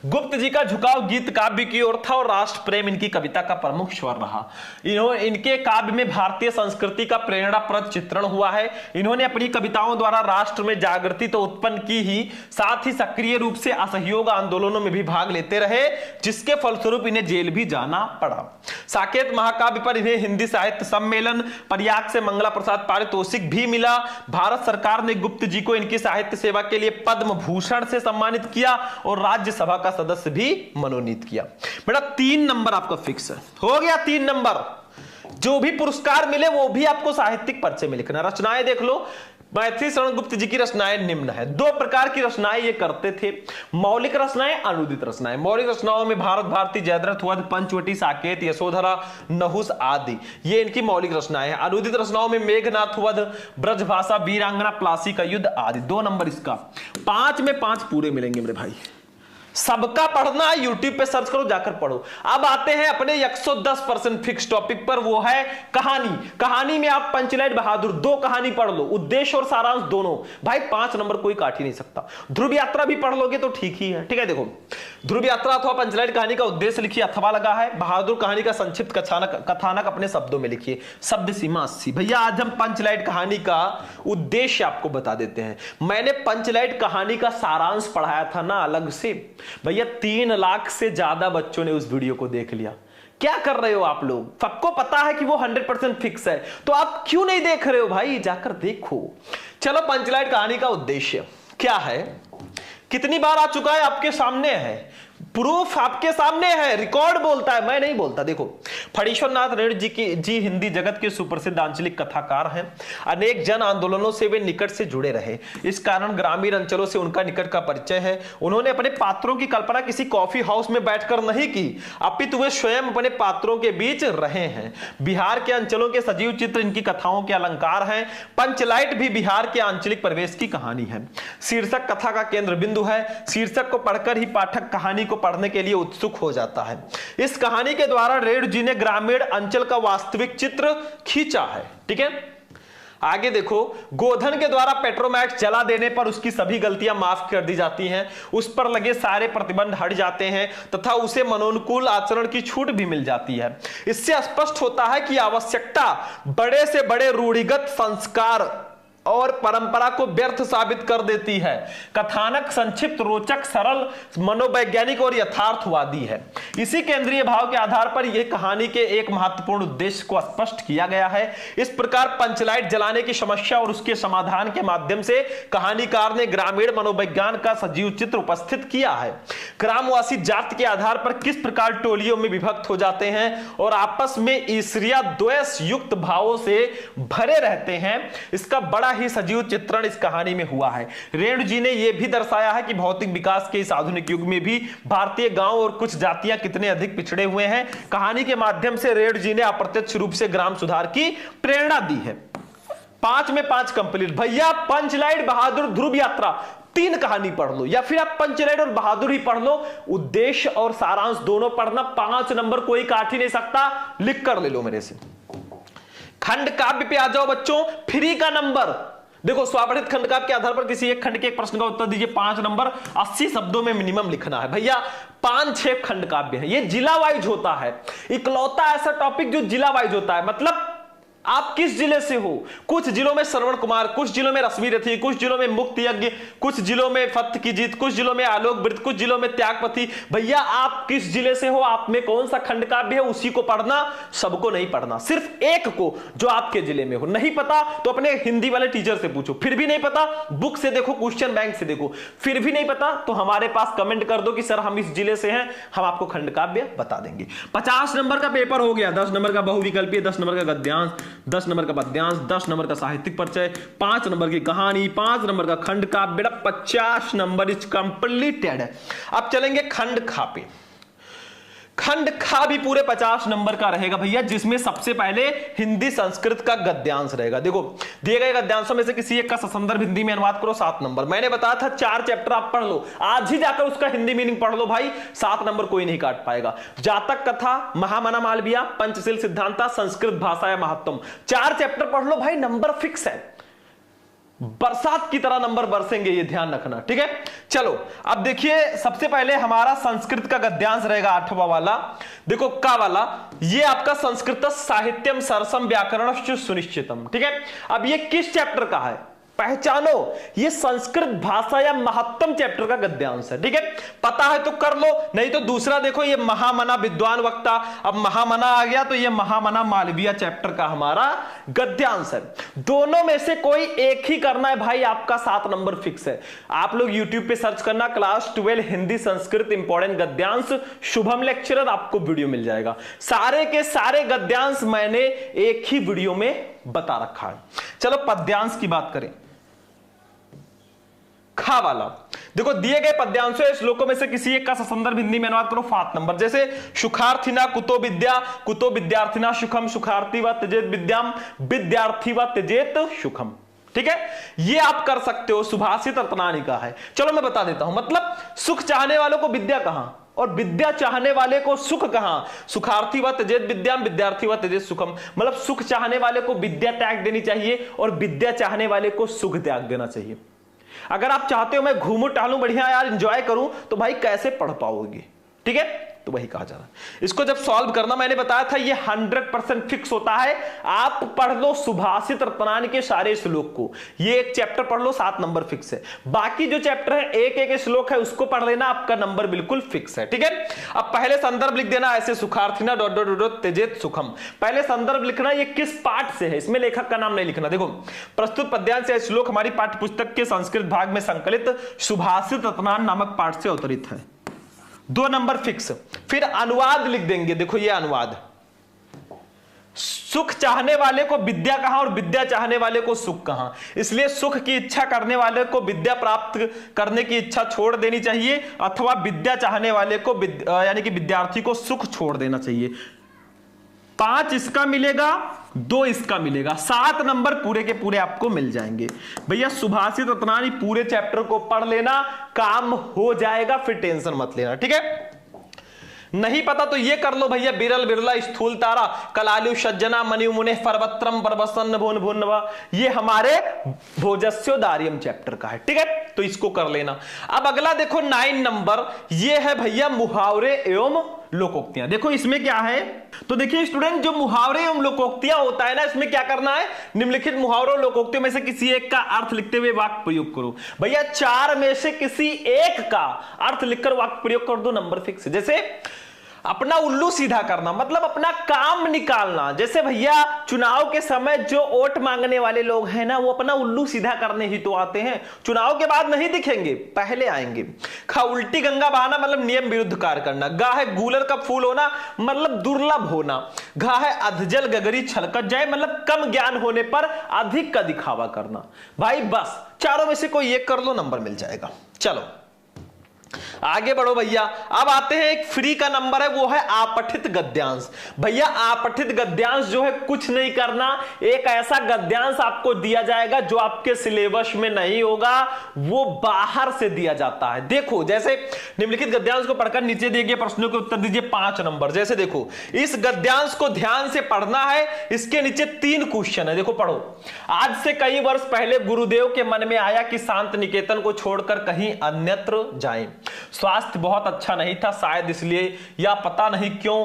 गुप्त जी का झुकाव गीत काव्य की ओर था और राष्ट्र प्रेम इनकी कविता का प्रमुख स्वर रहा। इनके काव्य में भारतीय संस्कृति का प्रेरणाप्रद चित्रण हुआ है। इन्होंने अपनी कविताओं द्वारा राष्ट्र में जागृति तो उत्पन्न की ही, साथ ही सक्रिय रूप से असहयोग आंदोलनों में भी भाग लेते रहे, जिसके फलस्वरूप इन्हें जेल भी जाना पड़ा। साकेत महाकाव्य पर इन्हें हिंदी साहित्य सम्मेलन प्रयाग से मंगला प्रसाद पारितोषिक भी मिला। भारत सरकार ने गुप्त जी को इनकी साहित्य सेवा के लिए पद्म भूषण से सम्मानित किया और राज्यसभा का सदस्य भी मनोनीत किया। बेटा 3 नंबर आपका फिक्स है, हो गया 3 नंबर। जो भी पुरस्कार मिले वो भी आपको साहित्यिक परिचय में लिखना। रचनाएं देख लो, मैथिली शरण गुप्त जी की रचनाएं निम्न है। 2 प्रकार की रचनाएं ये करते थे, मौलिक रचनाएं, अनुदित रचनाएं। मौलिक रचनाओं में भारत भारती, जयद्रथ वध, पंचवटी, साकेत, यशोधरा, नहुस आदि ये इनकी मौलिक रचनाएं हैं। अनुदित रचनाओं में मेघनाथ वध, ब्रजभाषा, वीरांगना, प्लासी का युद्ध आदि। 2 नंबर इसका। 5 में 5 पूरे मिलेंगे मेरे भाई। सबका पढ़ना यूट्यूब पे सर्च करो, जाकर पढ़ो। अब आते हैं अपने 110% फिक्स टॉपिक पर, वो है कहानी। कहानी में आप पंचलाइट बहादुर 2 कहानी पढ़ लो, उद्देश्य और सारांश दोनों। भाई 5 नंबर कोई काट ही नहीं सकता। ध्रुव यात्रा भी पढ़ लोगे तो ठीक ही है। ठीक है, देखो ध्रुव यात्रा अथवा पंचलाइट कहानी का उद्देश्य लिखिए, अथवा लगा है। बहादुर कहानी का संक्षिप्त कथानक अपने शब्दों में लिखिए, शब्द सीमा 80। भैया आज हम पंचलाइट कहानी का उद्देश्य आपको बता देते हैं। मैंने पंचलाइट कहानी का सारांश पढ़ाया था ना अलग से। भैया 3 लाख से ज्यादा बच्चों ने उस वीडियो को देख लिया। क्या कर रहे हो आप लोग? सबको पता है कि वो 100% फिक्स है, तो आप क्यों नहीं देख रहे हो भाई? जाकर देखो। चलो पंचलाइट कहानी का उद्देश्य क्या है, कितनी बार आ चुका है, आपके सामने है, प्रूफ आपके सामने है, रिकॉर्ड बोलता है, मैं नहीं बोलता। देखो फणीश्वर नाथ रेड्डी जी हिंदी जगत के सुप्रसिद्ध आंचलिक कथाकार हैं। अनेक जन आंदोलनों से वे निकट से जुड़े रहे, इस कारण ग्रामीण अंचलों से उनका निकट का परिचय है। उन्होंने अपने पात्रों की कल्पना किसी कॉफी हाउस में बैठकर नहीं की, अपितु वे स्वयं अपने पात्रों के बीच रहे हैं। बिहार के अंचलों के सजीव चित्र इनकी कथाओं के अलंकार हैं। पंचलाइट भी बिहार के आंचलिक प्रवेश की कहानी है। शीर्षक कथा का केंद्र बिंदु है। शीर्षक को पढ़कर ही पाठक कहानी को पढ़ने के लिए उत्सुक हो जाता है। इस कहानी के द्वारा रेड्डी जी ने ग्रामीण अंचल का वास्तविक चित्र खींचा है। ठीक है, आगे देखो, गोधन के द्वारा पेट्रोमैक्स जला देने पर उसकी सभी गलतियां माफ कर दी जाती हैं, उस पर लगे सारे प्रतिबंध हट जाते हैं तथा उसे मनोनुकूल आचरण की छूट भी मिल जाती है। इससे स्पष्ट होता है कि आवश्यकता बड़े से बड़े रूढ़िगत संस्कार और परंपरा को व्यर्थ साबित कर देती है। कथानक संक्षिप्त, रोचक, सरल, मनोवैज्ञानिक और यथार्थवादी है। इसी केंद्रीय भाव के आधार पर यह कहानी के एक महत्वपूर्ण उद्देश्य को स्पष्ट किया गया है। इस प्रकार पंचलाइट जलाने की समस्या और उसके समाधान के माध्यम से कहानीकार ने ग्रामीण मनोविज्ञान का सजीव चित्र उपस्थित किया है। ग्रामवासी जाति के आधार पर किस प्रकार टोलियों में विभक्त हो जाते हैं और आपस में ईर्ष्या द्वेष युक्त भावों से भरे रहते हैं, इसका बड़ा ही सजीव चित्रण इस कहानी में हुआ है। रेड्डी जी ने यह भी दर्शाया है कि भौतिक विकास के इस आधुनिक युग में भी भारतीय गांव और कुछ जातियां कितने अधिक पिछड़े हुए हैं। कहानी के माध्यम से रेड्डी जी ने अप्रत्यक्ष रूप से ग्राम सुधार की प्रेरणा दी है। 5 में 5 कंप्लीट। भैया पंचलाइट बहादुर ध्रुव यात्रा 3 कहानी पढ़ लो, या फिर आप पंचलाइट और बहादुर ही पढ़ लो, उद्देश्य और सारांश दोनों पढ़ना। 5 नंबर कोई काट ही नहीं सकता, लिख कर ले लो मेरे से। खंड काव्य पे आ जाओ बच्चों, फ्री का नंबर देखो। स्वापठित खंड काव्य के आधार पर किसी एक खंड के एक प्रश्न का उत्तर दीजिए। 5 नंबर 80 शब्दों में मिनिमम लिखना है। भैया 5-6 खंड काव्य है, ये जिला वाइज होता है। इकलौता ऐसा टॉपिक जो जिला वाइज होता है, मतलब आप किस जिले से हो। कुछ जिलों में श्रवण कुमार, कुछ जिलों में रश्मि रथी, कुछ जिलों में मुक्त यज्ञ, कुछ जिलों में फत्त की जीत, कुछ जिलों में आलोक वृत्त, कुछ जिलों में त्यागपति। भैया आप किस जिले से हो, आप में कौन सा खंड काव्य है, उसी को पढ़ना, सबको नहीं पढ़ना, सिर्फ एक को जो आपके जिले में हो। नहीं पता तो अपने हिंदी वाले टीचर से पूछो, फिर भी नहीं पता बुक से देखो, क्वेश्चन बैंक से देखो, फिर भी नहीं पता तो हमारे पास कमेंट कर दो कि सर हम इस जिले से हैं, हम आपको खंड काव्य बता देंगे। 50 नंबर का पेपर हो गया। 10 नंबर का बहुविकल्पीय, 10 नंबर का गद्यांश, 10 नंबर का पद्यांश, 10 नंबर का साहित्यिक परिचय, 5 नंबर की कहानी, 5 नंबर का खंड काव्य। बेटा 50 नंबर इज कंप्लीटेड। अब चलेंगे खंड खा पे। खंड खा भी पूरे 50 नंबर का रहेगा भैया, जिसमें सबसे पहले हिंदी संस्कृत का गद्यांश रहेगा। देखो दिए गए गद्यांशों में से किसी एक का संदर्भ हिंदी में अनुवाद करो, 7 नंबर। मैंने बताया था 4 चैप्टर आप पढ़ लो, आज ही जाकर उसका हिंदी मीनिंग पढ़ लो भाई, 7 नंबर कोई नहीं काट पाएगा। जातक कथा, महामना मालविया, पंचशील सिद्धांता, संस्कृत भाषा या महत्तम, 4 चैप्टर पढ़ लो भाई, नंबर फिक्स है। बरसात की तरह नंबर बरसेंगे, ये ध्यान रखना, ठीक है। चलो अब देखिए, सबसे पहले हमारा संस्कृत का गद्यांश रहेगा 8वां वाला। देखो का वाला, ये आपका संस्कृत साहित्यम सरसम व्याकरण सुनिश्चितम, ठीक है। अब ये किस चैप्टर का है पहचानो, ये संस्कृत भाषा या महत्तम चैप्टर का गद्यांश है, ठीक है। पता है तो कर लो, नहीं तो दूसरा देखो, ये महामना विद्वान वक्ता, अब महामना आ गया तो ये महामना मालवीय चैप्टर का हमारा गद्यांश है। दोनों में से कोई एक ही करना है भाई, आपका 7 नंबर फिक्स है। आप लोग यूट्यूब पे सर्च करना क्लास 12 हिंदी संस्कृत इंपॉर्टेंट गद्यांश शुभम लेक्चरर, आपको वीडियो मिल जाएगा। सारे के सारे गद्यांश मैंने एक ही वीडियो में बता रखा है। चलो पद्यांश की बात करें, खा वाला। देखो दिए गए पद्यांशों या श्लोकों में से किसी एक का संदर्भ हिंदी में अनुवाद करो 7 नंबर। जैसे सुखार्थिना कुतो विद्या, कुतो विद्यार्थिना सुखम, सुखार्थी व त्यजेत विद्याम, विद्यार्थी व त्यजेत सुखम, ठीक है। ये आप कर सकते हो, सुभाषित रत्नानी का है। चलो मैं बता देता हूं, मतलब सुख चाहने वालों को विद्या कहां और विद्या चाहने वाले को सुख कहां। सुखार्थी व त्यजेत विद्याम, विद्यार्थी व त्यजेत सुखम, मतलब सुख चाहने वाले को विद्या त्याग देनी चाहिए और विद्या चाहने वाले को सुख त्याग देना चाहिए। अगर आप चाहते हो मैं घूमूं टहलूं बढ़िया यार एंजॉय करूं, तो भाई कैसे पढ़ पाओगे, ठीक है। तो वही कहा जा रहा है। इसको जब सॉल्व करना मैंने बताया था, ये 100% फिक्स होता है। आप पढ़ लो सुभाषित रत्नानी के सारे श्लोक को, ये एक चैप्टर पढ़ लो, 7 नंबर फिक्स है। बाकी जो चैप्टर है एक एक श्लोक है उसको पढ़ लेना, आपका नंबर बिल्कुल फिक्स है, ठीक है। अब पहले संदर्भ लिख देना ऐसे, सुखार्थिना डॉट डॉट डॉट त्यजेत सुखम। पहले संदर्भ लिखना, ये किस पाठ से है, इसमें लेखक का नाम नहीं लिखना। देखो प्रस्तुत पद्यांश या श्लोक हमारी पाठ्य पुस्तक के संस्कृत भाग में संकलित सुभाषित रत्नान नामक पाठ से अवतरित है, 2 नंबर फिक्स। फिर अनुवाद लिख देंगे, देखो ये अनुवाद, सुख चाहने वाले को विद्या कहां और विद्या चाहने वाले को सुख कहां। इसलिए सुख की इच्छा करने वाले को विद्या प्राप्त करने की इच्छा छोड़ देनी चाहिए, अथवा विद्या चाहने वाले को यानी कि विद्यार्थी को सुख छोड़ देना चाहिए। 5 इसका मिलेगा, 2 इसका मिलेगा, 7 नंबर पूरे के पूरे आपको मिल जाएंगे। भैया सुभाषित रत्नानी पूरे चैप्टर को पढ़ लेना, काम हो जाएगा, फिर टेंशन मत लेना, ठीक है। नहीं पता तो ये कर लो भैया, बिरल बिरला स्थूल तारा कलालु सज्जना मनु मुने पर्वत्रम पर्वसन भुन भुनवा, ये हमारे भोजस्योदार्यम चैप्टर का है, ठीक है। तो इसको कर लेना। अब अगला देखो 9 नंबर, ये है भैया मुहावरे एवं लोकोक्तियां। देखो इसमें क्या है, तो देखिए स्टूडेंट, जो मुहावरे एवं लोकोक्तियां होता है ना, इसमें क्या करना है, निम्नलिखित मुहावरों लोकोक्तियों में से किसी एक का अर्थ लिखते हुए वाक्य प्रयोग करो। भैया 4 में से किसी एक का अर्थ लिखकर वाक्य प्रयोग कर दो, नंबर फिक्स। जैसे अपना उल्लू सीधा करना, मतलब अपना काम निकालना। जैसे भैया चुनाव के समय जो वोट मांगने वाले लोग हैं ना, वो अपना उल्लू सीधा करने ही तो आते हैं, चुनाव के बाद नहीं दिखेंगे, पहले आएंगे। खा उल्टी गंगा बहाना, मतलब नियम विरुद्ध कार्य करना। गा है गूलर का फूल होना, मतलब दुर्लभ होना। घा है अधजल गगरी छलकत जाए, मतलब कम ज्ञान होने पर अधिक का दिखावा करना। भाई बस 4 में से कोई एक कर लो, नंबर मिल जाएगा। चलो आगे बढ़ो भैया। अब आते हैं एक फ्री का नंबर है, वो है आपठित गद्यांश। भैया आपठित गद्यांश जो है कुछ नहीं करना, एक ऐसा गद्यांश आपको दिया जाएगा जो आपके सिलेबस में नहीं होगा, वो बाहर से दिया जाता है। देखो जैसे निम्नलिखित गद्यांश को पढ़कर नीचे दिए गए प्रश्नों के उत्तर दीजिए 5 नंबर। जैसे देखो इस गद्यांश को ध्यान से पढ़ना है, इसके नीचे 3 क्वेश्चन है, देखो पढ़ो। आज से कई वर्ष पहले गुरुदेव के मन में आया कि शांत निकेतन को छोड़कर कहीं अन्यत्र जाएं। स्वास्थ्य बहुत अच्छा नहीं था, शायद इसलिए या पता नहीं क्यों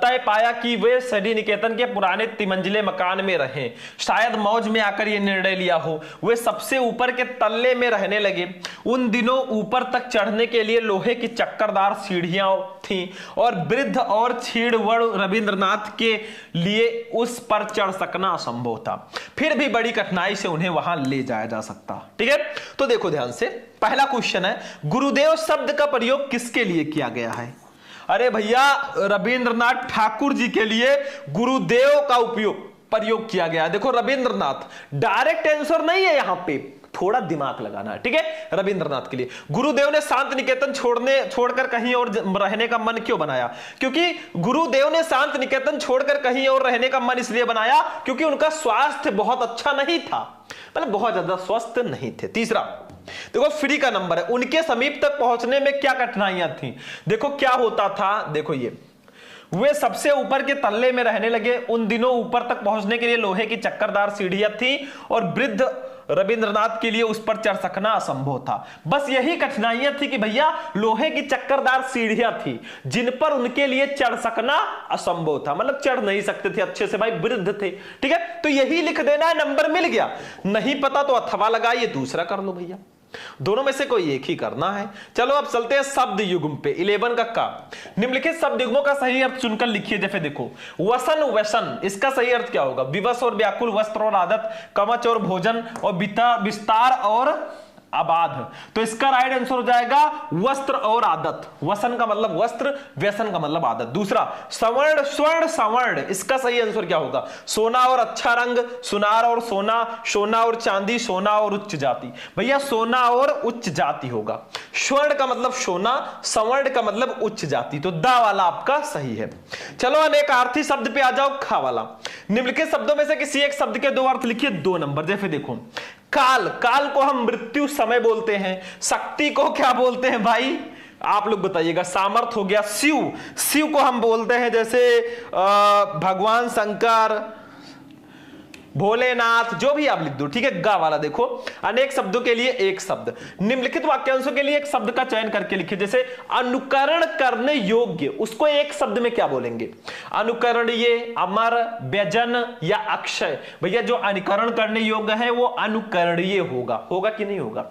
तय पाया कि वे शांति निकेतन के पुराने 3 मंजिले मकान में रहें। शायद मौज में आकर यह निर्णय लिया हो। वे सबसे ऊपर के तल्ले में रहने लगे। उन दिनों ऊपर तक चढ़ने के लिए लोहे की चक्करदार सीढ़ियां थीं और वृद्ध और छीड़वड़ रविंद्रनाथ के लिए उस पर चढ़ सकना असंभव था। फिर भी बड़ी कठिनाई से उन्हें वहां ले जाया जा सकता। ठीक है, तो देखो ध्यान से, पहला क्वेश्चन है गुरुदेव शब्द का प्रयोग किसके लिए किया गया है? अरे भैया रविंद्रनाथ ठाकुर जी के लिए गुरुदेव का प्रयोग किया गया है। देखो रविंद्रनाथ, डायरेक्ट आंसर नहीं है, यहां पे थोड़ा दिमाग लगाना है। ठीक है, रविंद्रनाथ के लिए गुरुदेव ने शांत निकेतन छोड़कर कहीं और रहने का मन क्यों बनाया? क्योंकि गुरुदेव ने शांत निकेतन छोड़कर कहीं और रहने का मन इसलिए बनाया क्योंकि उनका स्वास्थ्य बहुत अच्छा नहीं था, मतलब बहुत ज्यादा स्वस्थ नहीं थे। तीसरा देखो फ्री का नंबर है, उनके समीप तक पहुंचने में क्या कठिनाइयां थी? देखो क्या होता था, देखो ये वे सबसे ऊपर के तल्ले में रहने लगे। उन दिनों ऊपर तक पहुंचने के लिए लोहे की चक्करदार सीढ़ियां थी और वृद्ध रविंद्रनाथ के लिए उस पर चढ़ सकना असंभव था। बस यही कठिनाइयां थी कि भैया लोहे की चक्करदार सीढ़ियां थी जिन पर उनके लिए चढ़ सकना असंभव था, मतलब चढ़ नहीं सकते थे अच्छे से, भाई वृद्ध थे। ठीक है, तो यही लिख देना है, नंबर मिल गया। नहीं पता तो अथवा लगाइए, दूसरा कर लो भैया, दोनों में से कोई एक ही करना है। चलो अब चलते हैं शब्द युग्म पे। 11 का निम्नलिखित शब्द युग्मों का सही अर्थ चुनकर लिखिए। जैसे देखो वसन व्यसन, इसका सही अर्थ क्या होगा? विवश और व्याकुल, वस्त्र और आदत, कवच और भोजन, और विस्तार और आबाद। तो इसका राइट आंसर हो जाएगा वस्त्र और आदत। वसन का मतलब वस्त्र, व्यसन का मतलब आदत। दूसरा सवर्ण, स्वर्ण सवर्ण, इसका सही आंसर क्या होगा? सोना और अच्छा रंग, सुनार और सोना, सोना और चांदी, सोना और उच्च जाति। भैया सोना और उच्च जाति होगा। स्वर्ण का मतलब सोना, सवर्ण का मतलब उच्च जाति, तो दा वाला आपका सही है। चलो अनेकार्थी शब्द पे आ जाओ, खा वाला। निम्नलिखित शब्दों में से किसी एक शब्द के दो अर्थ लिखिए, 2 नंबर। जैसे देखो काल, काल को हम मृत्यु समय बोलते हैं। शक्ति को क्या बोलते हैं भाई? आप लोग बताइएगा। सामर्थ हो गया। शिव, शिव को हम बोलते हैं जैसे भगवान शंकर, भोलेनाथ, जो भी आप लिख दो। ठीक है, गा वाला देखो अनेक शब्दों के लिए एक शब्द। निम्नलिखित वाक्यांशों के लिए एक शब्द का चयन करके लिखिए। जैसे अनुकरण करने योग्य, उसको एक शब्द में क्या बोलेंगे? अनुकरणीय, अमर, व्यजन या अक्षय। भैया जो अनुकरण करने योग्य है वो अनुकरणीय होगा। होगा कि नहीं होगा?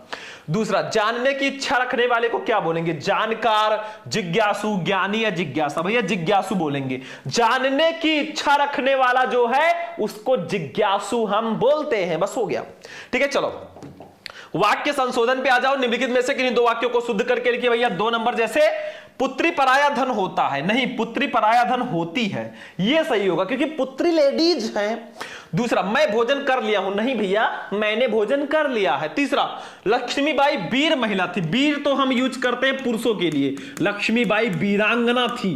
दूसरा जानने की इच्छा रखने वाले को क्या बोलेंगे? जानकार, जिज्ञासु, ज्ञानी या जिज्ञासा। भैया जिज्ञासु बोलेंगे। जानने की इच्छा रखने वाला जो है उसको जिज्ञासु हम बोलते हैं। बस हो गया। ठीक है, चलो वाक्य संशोधन पे आ जाओ। निम्नलिखित में से किन्हीं 2 वाक्यों को शुद्ध करके लिखिए भैया। 2 नंबर। जैसे पुत्री पराया धन होता है, नहीं पुत्री पराया धन होती है, यह सही होगा क्योंकि पुत्री लेडीज है। दूसरा मैं भोजन कर लिया हूं, नहीं भैया मैंने भोजन कर लिया है। तीसरा लक्ष्मीबाई वीर महिला थी। वीर तो हम यूज करते हैं पुरुषों के लिए, लक्ष्मीबाई वीरांगना थी,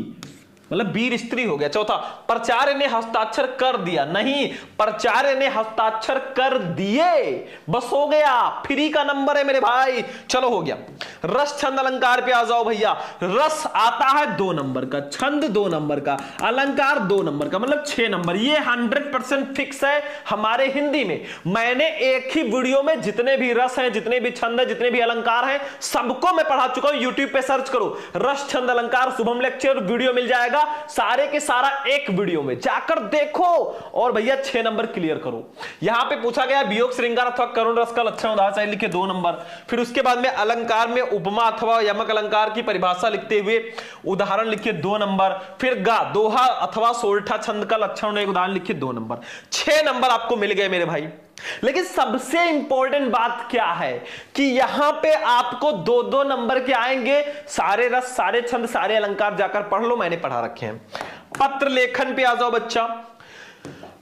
मतलब वीर स्त्री हो गया। चौथा प्राचार्य ने हस्ताक्षर कर दिया, नहीं प्राचार्य ने हस्ताक्षर कर दिए। बस हो गया, फ्री का नंबर है मेरे भाई। चलो हो गया। रस छंद अलंकार पे आ जाओ भैया। रस आता है 2 नंबर का, छंद 2 नंबर का, अलंकार 2 नंबर का, मतलब 6 नंबर। ये 100% फिक्स है हमारे हिंदी में। मैंने एक ही वीडियो में जितने भी रस हैं, जितने भी छंद हैं, जितने भी अलंकार हैं, सबको मैं पढ़ा चुका हूं। यूट्यूब पे सर्च करो रस छंद अलंकार शुभम लेक्चर, वीडियो मिल जाएगा। सारे के सारा एक वीडियो में जाकर देखो और भैया 6 नंबर क्लियर करो। यहां पे पूछा गया वियोग श्रृंगार अथवा करुण रस का लक्षण उदाहरण चाहिए, लिखे 2 नंबर। फिर उसके बाद में अलंकार में उपमा अथवा यमक अलंकार की परिभाषा लिखते हुए उदाहरण लिखिए 2 नंबर। फिर गा, दोहा अथवा सोरठा छंद का लक्षण एक उदाहरण लिखिए 2 नंबर। 6 नंबर आपको मिल गए मेरे भाई। लेकिन सबसे इंपॉर्टेंट बात क्या है कि यहां पे आपको 2-2 नंबर के आएंगे। सारे रस, सारे छंद, सारे अलंकार जाकर पढ़ लो, मैंने पढ़ा रखे हैं। पत्र लेखन पे आ जाओ बच्चा।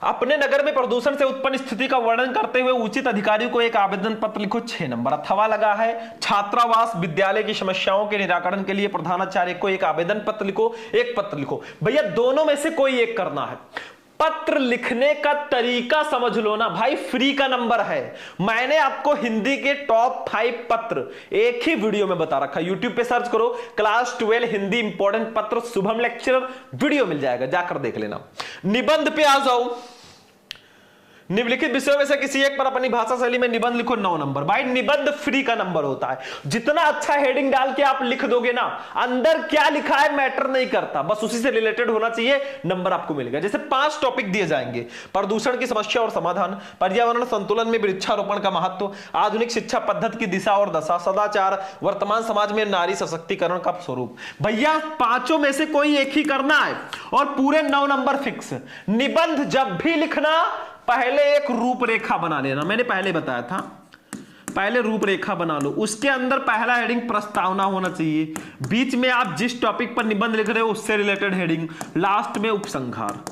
अपने नगर में प्रदूषण से उत्पन्न स्थिति का वर्णन करते हुए उचित अधिकारी को एक आवेदन पत्र लिखो, 6 नंबर। अथवा लगा है छात्रावास विद्यालय की समस्याओं के निराकरण के लिए प्रधानाचार्य को एक आवेदन पत्र लिखो, एक पत्र लिखो। भैया दोनों में से कोई एक करना है। पत्र लिखने का तरीका समझ लो ना भाई, फ्री का नंबर है। मैंने आपको हिंदी के टॉप 5 पत्र एक ही वीडियो में बता रखा है। यूट्यूब पे सर्च करो क्लास 12 हिंदी इंपॉर्टेंट पत्र शुभम लेक्चरर, वीडियो मिल जाएगा, जाकर देख लेना। निबंध पे आ जाओ। निम्नलिखित विषयों में से किसी एक पर अपनी भाषा शैली में निबंध लिखो, 9 नंबर। भाई निबंध फ्री का नंबर होता है। जितना अच्छा हेडिंग डाल के आप लिख दोगे ना, अंदर क्या लिखा है मैटर नहीं करता, बस उसी से रिलेटेड होना चाहिए, नंबर आपको मिलेगा। जैसे 5 टॉपिक दिए जाएंगे, प्रदूषण की समस्या और समाधान, पर्यावरण संतुलन में वृक्षारोपण का महत्व, आधुनिक शिक्षा पद्धति की दिशा और दशा, सदाचार, वर्तमान समाज में नारी सशक्तिकरण का स्वरूप। भैया 5 में से कोई एक ही करना है और पूरे 9 नंबर फिक्स। निबंध जब भी लिखना पहले एक रूपरेखा बना लेना, मैंने पहले बताया था। पहले रूपरेखा बना लो, उसके अंदर पहला हेडिंग प्रस्तावना होना चाहिए, बीच में आप जिस टॉपिक पर निबंध लिख रहे हो उससे रिलेटेड हेडिंग, लास्ट में उपसंहार।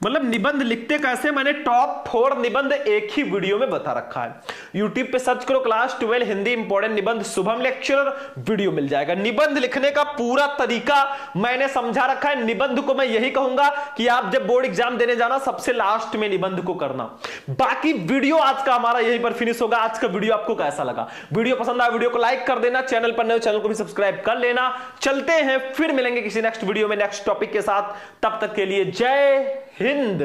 मतलब निबंध लिखते कैसे, मैंने टॉप 4 निबंध एक ही वीडियो में बता रखा है। यूट्यूब पे सर्च करो क्लास 12 हिंदी इंपॉर्टेंट निबंध शुभम लेक्चरर, वीडियो मिल जाएगा। निबंध लिखने का पूरा तरीका मैंने समझा रखा है। निबंध को मैं यही कहूंगा कि आप जब बोर्ड एग्जाम देने जाना सबसे लास्ट में निबंध को करना। बाकी वीडियो आज का हमारा यहीं पर फिनिश होगा। आज का वीडियो आपको कैसा लगा? वीडियो पसंद आया वीडियो को लाइक कर देना, चैनल पर नए हो चैनल को भी सब्सक्राइब कर लेना। चलते हैं, फिर मिलेंगे किसी नेक्स्ट वीडियो में नेक्स्ट टॉपिक के साथ। तब तक के लिए जय हिंद।